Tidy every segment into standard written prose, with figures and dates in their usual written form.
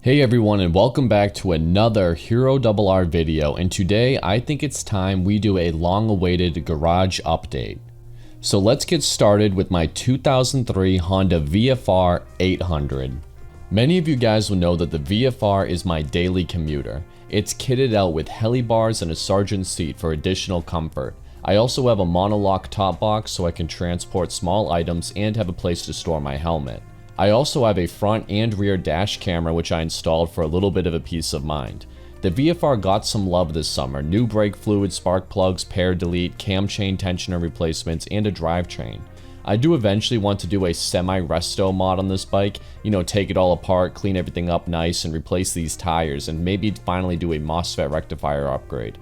Hey everyone, and welcome back to another HeroRR video, and today I think it's time we do a long-awaited garage update. So let's get started with my 2003 Honda VFR 800. Many of you guys will know that the VFR is my daily commuter. It's kitted out with heli bars and a sergeant seat for additional comfort. I also have a monolock top box so I can transport small items and have a place to store my helmet. I also have a front and rear dash camera which I installed for a little bit of a peace of mind. The VFR got some love this summer: new brake fluid, spark plugs, pair delete, cam chain tensioner replacements, and a drivetrain. I do eventually want to do a semi-resto mod on this bike, take it all apart, clean everything up nice, and replace these tires, and maybe finally do a MOSFET rectifier upgrade.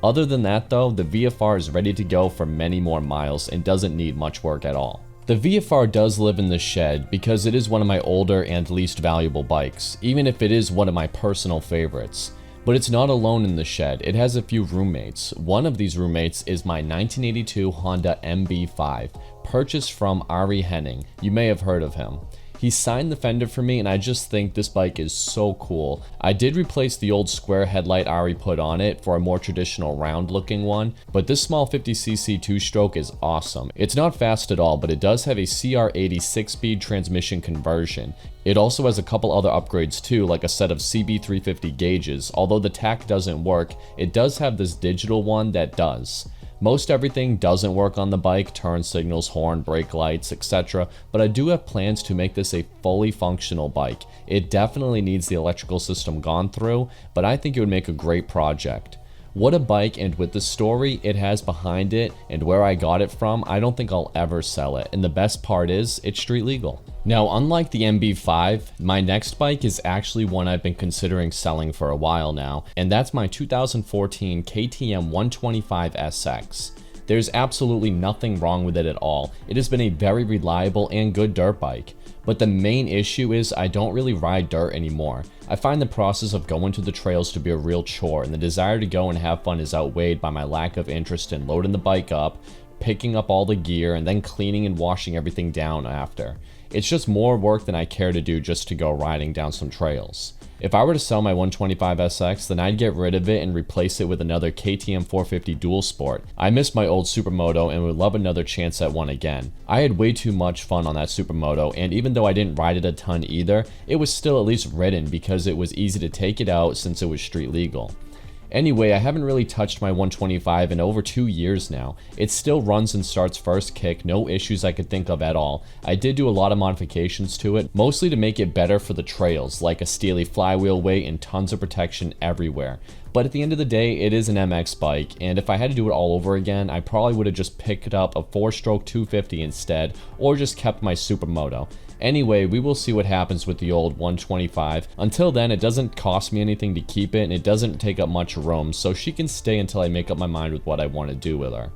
Other than that though, the VFR is ready to go for many more miles and doesn't need much work at all. The VFR does live in the shed because it is one of my older and least valuable bikes, even if it is one of my personal favorites. But it's not alone in the shed, it has a few roommates. One of these roommates is my 1982 Honda MB5, purchased from Ari Henning. You may have heard of him. He signed the fender for me and I just think this bike is so cool. I did replace the old square headlight Ari put on it for a more traditional round looking one, but this small 50cc 2-stroke is awesome. It's not fast at all, but it does have a CR80 6-speed transmission conversion. It also has a couple other upgrades too, like a set of CB350 gauges. Although the tach doesn't work, it does have this digital one that does. Most everything doesn't work on the bike: turn signals, horn, brake lights, etc. But I do have plans to make this a fully functional bike. It definitely needs the electrical system gone through, but I think it would make a great project. What a bike, and with the story it has behind it and where I got it from, I don't think I'll ever sell it. And the best part is, it's street legal. Now, unlike the MB5, my next bike is actually one I've been considering selling for a while now, and that's my 2014 KTM 125SX. There's absolutely nothing wrong with it at all. It has been a very reliable and good dirt bike. But the main issue is I don't really ride dirt anymore. I find the process of going to the trails to be a real chore, and the desire to go and have fun is outweighed by my lack of interest in loading the bike up, picking up all the gear, and then cleaning and washing everything down after. It's just more work than I care to do just to go riding down some trails. If I were to sell my 125SX, then I'd get rid of it and replace it with another KTM 450 Dual Sport. I miss my old Supermoto and would love another chance at one again. I had way too much fun on that Supermoto, and even though I didn't ride it a ton either, it was still at least ridden because it was easy to take it out since it was street legal. Anyway, I haven't really touched my 125 in over 2 years now. It still runs and starts first kick, no issues I could think of at all. I did do a lot of modifications to it, mostly to make it better for the trails, like a steely flywheel weight and tons of protection everywhere. But at the end of the day, it is an MX bike, and if I had to do it all over again, I probably would have just picked up a 4-stroke 250 instead, or just kept my Supermoto. Anyway, we will see what happens with the old 125. Until then, it doesn't cost me anything to keep it, and it doesn't take up much room, so she can stay until I make up my mind with what I want to do with her.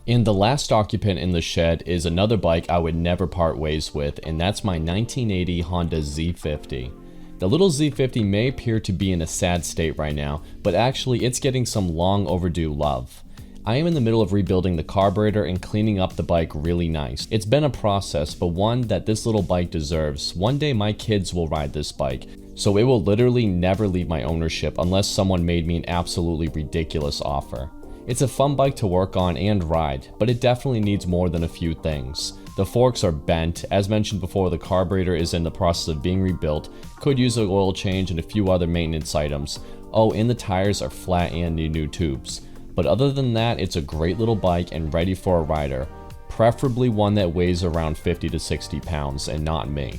And the last occupant in the shed is another bike I would never part ways with, and that's my 1980 Honda Z50. The little Z50 may appear to be in a sad state right now, but actually it's getting some long overdue love. I am in the middle of rebuilding the carburetor and cleaning up the bike really nice. It's been a process, but one that this little bike deserves. One day my kids will ride this bike, so it will literally never leave my ownership unless someone made me an absolutely ridiculous offer. It's a fun bike to work on and ride, but it definitely needs more than a few things. The forks are bent. As mentioned before, the carburetor is in the process of being rebuilt, could use an oil change and a few other maintenance items. Oh, and the tires are flat and need new tubes. But other than that, it's a great little bike and ready for a rider, preferably one that weighs around 50 to 60 pounds and not me.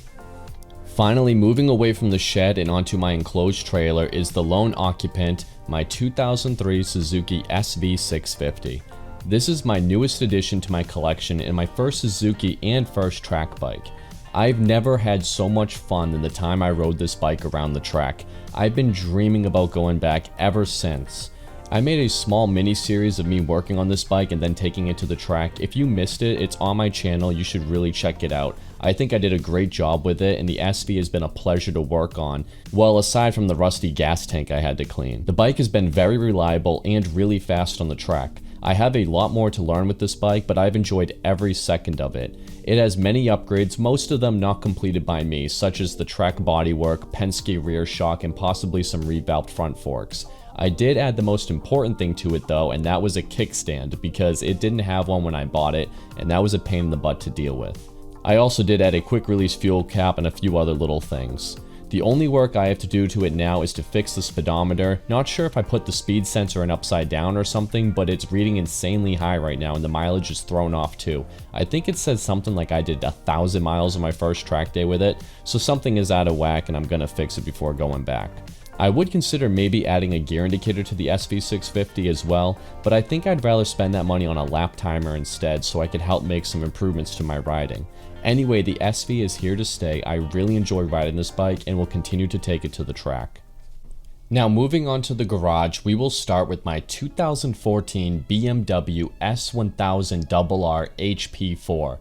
Finally, moving away from the shed and onto my enclosed trailer is the lone occupant, my 2003 Suzuki SV650. This is my newest addition to my collection and my first Suzuki and first track bike. I've never had so much fun than the time I rode this bike around the track. I've been dreaming about going back ever since. I made a small mini series of me working on this bike and then taking it to the track. If you missed it, it's on my channel, you should really check it out. I think I did a great job with it, and the SV has been a pleasure to work on, well, aside from the rusty gas tank I had to clean. The bike has been very reliable and really fast on the track. I have a lot more to learn with this bike, but I've enjoyed every second of it. It has many upgrades, most of them not completed by me, such as the Trek bodywork, Penske rear shock, and possibly some revamped front forks. I did add the most important thing to it though, and that was a kickstand, because it didn't have one when I bought it, and that was a pain in the butt to deal with. I also did add a quick release fuel cap and a few other little things. The only work I have to do to it now is to fix the speedometer. Not sure if I put the speed sensor in upside down or something, but it's reading insanely high right now and the mileage is thrown off too. I think it said something like I did 1,000 miles on my first track day with it, so something is out of whack and I'm gonna fix it before going back. I would consider maybe adding a gear indicator to the SV650 as well, but I think I'd rather spend that money on a lap timer instead so I could help make some improvements to my riding. Anyway, the SV is here to stay. I really enjoy riding this bike and will continue to take it to the track. Now moving on to the garage, we will start with my 2014 BMW S1000RR HP4.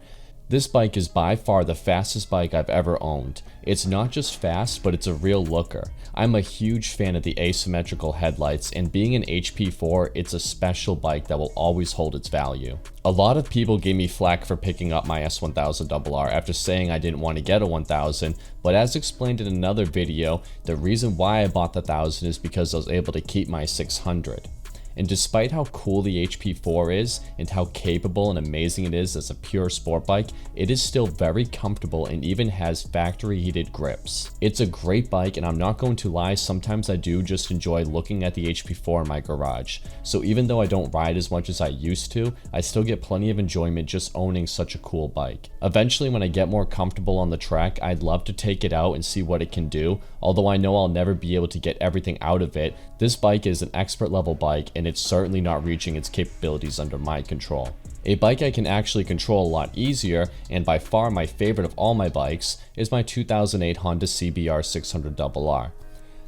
This bike is by far the fastest bike I've ever owned. It's not just fast, but it's a real looker. I'm a huge fan of the asymmetrical headlights, and being an HP4, it's a special bike that will always hold its value. A lot of people gave me flack for picking up my S1000RR after saying I didn't want to get a 1000, but as explained in another video, the reason why I bought the 1000 is because I was able to keep my 600. And despite how cool the HP4 is and how capable and amazing it is as a pure sport bike, it is still very comfortable and even has factory heated grips. It's a great bike, and I'm not going to lie, sometimes I do just enjoy looking at the HP4 in my garage. So even though I don't ride as much as I used to, I still get plenty of enjoyment just owning such a cool bike. Eventually, when I get more comfortable on the track, I'd love to take it out and see what it can do. Although I know I'll never be able to get everything out of it, this bike is an expert level bike and it's certainly not reaching its capabilities under my control. A bike I can actually control a lot easier, and by far my favorite of all my bikes, is my 2008 Honda CBR600RR.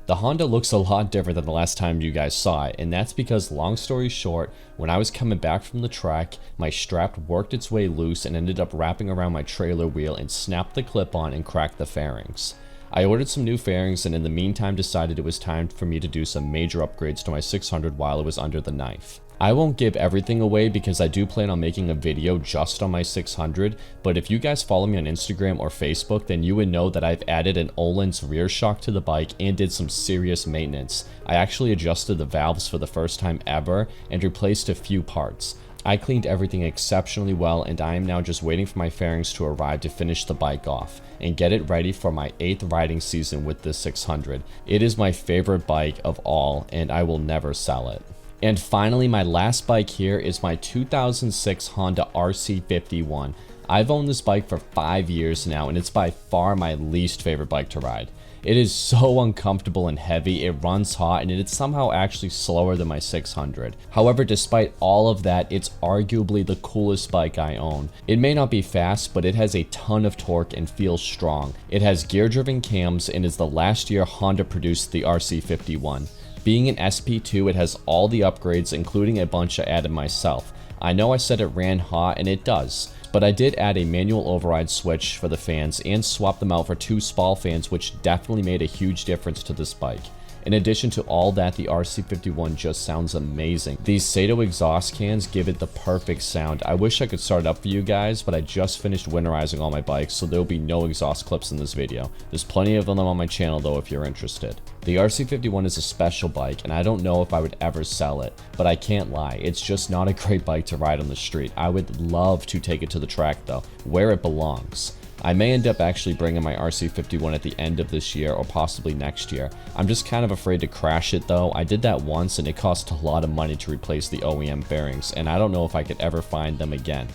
The Honda looks a lot different than the last time you guys saw it, and that's because, long story short, when I was coming back from the track, my strap worked its way loose and ended up wrapping around my trailer wheel and snapped the clip on and cracked the fairings. I ordered some new fairings and in the meantime decided it was time for me to do some major upgrades to my 600 while it was under the knife. I won't give everything away because I do plan on making a video just on my 600, but if you guys follow me on Instagram or Facebook, then you would know that I've added an Öhlins rear shock to the bike and did some serious maintenance. I actually adjusted the valves for the first time ever and replaced a few parts. I cleaned everything exceptionally well, and I am now just waiting for my fairings to arrive to finish the bike off and get it ready for my 8th riding season with this 600. It is my favorite bike of all, and I will never sell it. And finally, my last bike here is my 2006 Honda RC51. I've owned this bike for 5 years now, and it's by far my least favorite bike to ride. It is so uncomfortable and heavy, it runs hot, and it's somehow actually slower than my 600. However, despite all of that, it's arguably the coolest bike I own. It may not be fast, but it has a ton of torque and feels strong. It has gear-driven cams and is the last year Honda produced the RC51. Being an SP2, it has all the upgrades, including a bunch I added myself. I know I said it ran hot, and it does, but I did add a manual override switch for the fans and swap them out for 2 SPAL fans, which definitely made a huge difference to this bike. In addition to all that, the RC51 just sounds amazing. These Sato exhaust cans give it the perfect sound. I wish I could start it up for you guys, but I just finished winterizing all my bikes, so there will be no exhaust clips in this video. There's plenty of them on my channel though if you're interested. The RC51 is a special bike, and I don't know if I would ever sell it, but I can't lie, it's just not a great bike to ride on the street. I would love to take it to the track though, where it belongs. I may end up actually bringing my RC51 at the end of this year or possibly next year. I'm just kind of afraid to crash it though. I did that once and it cost a lot of money to replace the OEM bearings, and I don't know if I could ever find them again.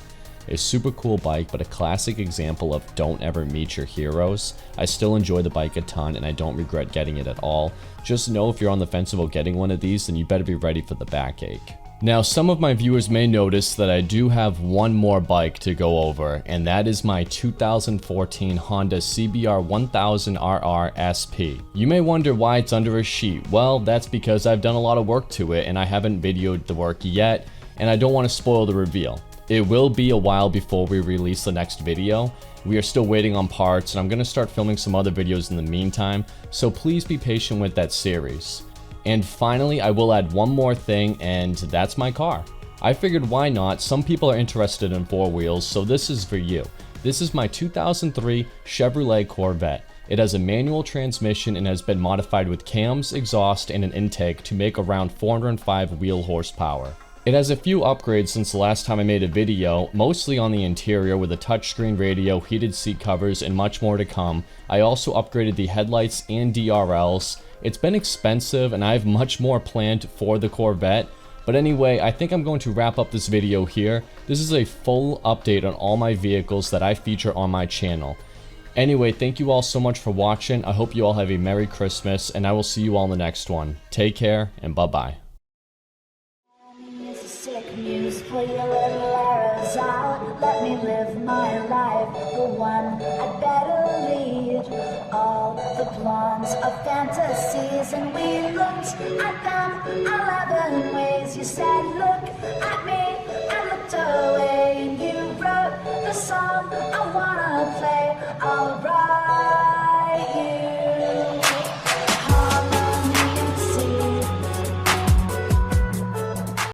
A super cool bike, but a classic example of don't ever meet your heroes. I still enjoy the bike a ton and I don't regret getting it at all. Just know if you're on the fence about getting one of these, then you better be ready for the backache. Now, some of my viewers may notice that I do have one more bike to go over, and that is my 2014 Honda CBR600RR SP. You may wonder why it's under a sheet. Well, that's because I've done a lot of work to it and I haven't videoed the work yet, and I don't want to spoil the reveal. It will be a while before we release the next video. We are still waiting on parts, and I'm going to start filming some other videos in the meantime, so please be patient with that series. And finally, I will add one more thing, and that's my car. I figured why not, some people are interested in 4 wheels, so this is for you. This is my 2003 Chevrolet Corvette. It has a manual transmission and has been modified with cams, exhaust, and an intake to make around 405 wheel horsepower. It has a few upgrades since the last time I made a video, mostly on the interior with a touchscreen radio, heated seat covers, and much more to come. I also upgraded the headlights and DRLs. It's been expensive and I have much more planned for the Corvette. But anyway, I think I'm going to wrap up this video here. This is a full update on all my vehicles that I feature on my channel. Anyway, thank you all so much for watching. I hope you all have a Merry Christmas, and I will see you all in the next one. Take care, and bye-bye. News for your little arrows out. Let me live my life, the one I'd better lead. All the plans of fantasies, and we looked at them 11 ways. You said, look at me, I looked away, and you wrote the song I wanna play. I'll write you